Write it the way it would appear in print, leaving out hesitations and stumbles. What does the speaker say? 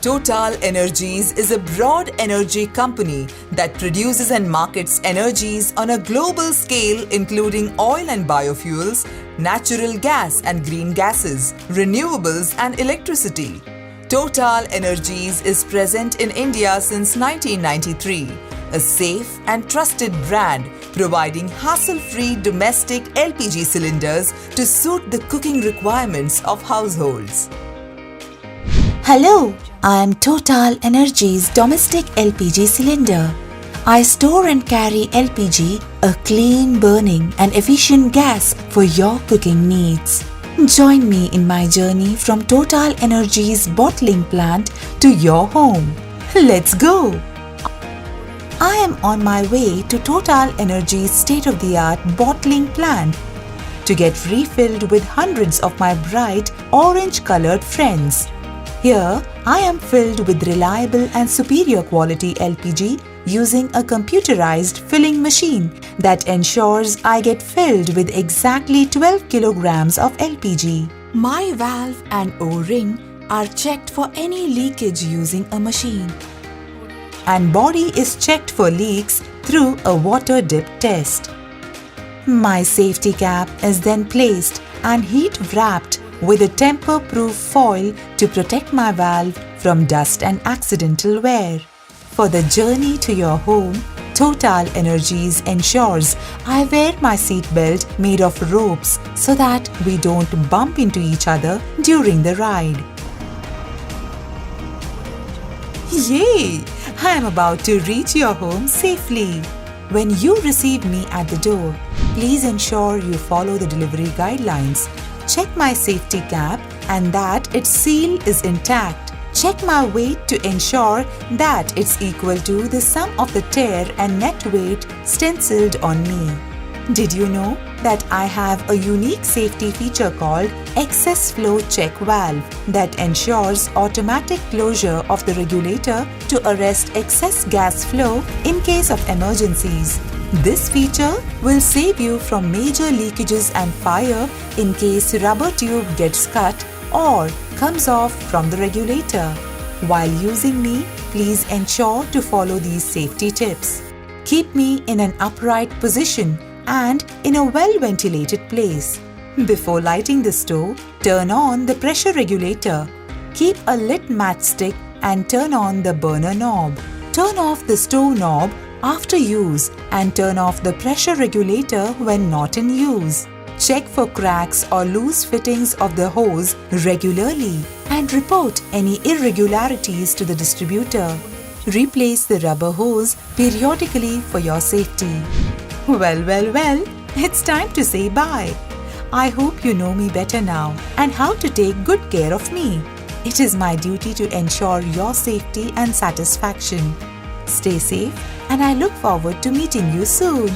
TotalEnergies is a broad energy company that produces and markets energies on a global scale, including oil and biofuels, natural gas and green gases, renewables and electricity. TotalEnergies is present in India since 1993, a safe and trusted brand providing hassle-free domestic LPG cylinders to suit the cooking requirements of households. Hello, I am TotalEnergies domestic LPG cylinder. I store and carry LPG, a clean burning and efficient gas for your cooking needs. Join me in my journey from TotalEnergies bottling plant to your home. Let's go! I am on my way to TotalEnergies state-of-the-art bottling plant to get refilled with hundreds of my bright orange-colored friends. Here, I am filled with reliable and superior quality LPG using a computerized filling machine that ensures I get filled with exactly 12 kilograms of LPG. My valve and O-ring are checked for any leakage using a machine. And body is checked for leaks through a water dip test. My safety cap is then placed and heat wrapped with a tamper-proof foil to protect my valve from dust and accidental wear. For the journey to your home, TotalEnergies ensures I wear my seatbelt made of ropes so that we don't bump into each other during the ride. Yay! I am about to reach your home safely. When you receive me at the door, please ensure you follow the delivery guidelines. Check my safety cap and that its seal is intact. Check my weight to ensure that it's equal to the sum of the tear and net weight stenciled on me. Did you know that I have a unique safety feature called Excess Flow Check Valve that ensures automatic closure of the regulator to arrest excess gas flow in case of emergencies. This feature will save you from major leakages and fire in case rubber tube gets cut or comes off from the regulator. While using me, please ensure to follow these safety tips. Keep me in an upright position and in a well-ventilated place. Before lighting the stove, turn on the pressure regulator. Keep a lit matchstick and turn on the burner knob. Turn off the stove knob after use and turn off the pressure regulator when not in use. Check for cracks or loose fittings of the hose regularly and report any irregularities to the distributor. Replace the rubber hose periodically for your safety. Well, it's time to say bye. I hope you know me better now and how to take good care of me. It is my duty to ensure your safety and satisfaction. Stay safe and I look forward to meeting you soon.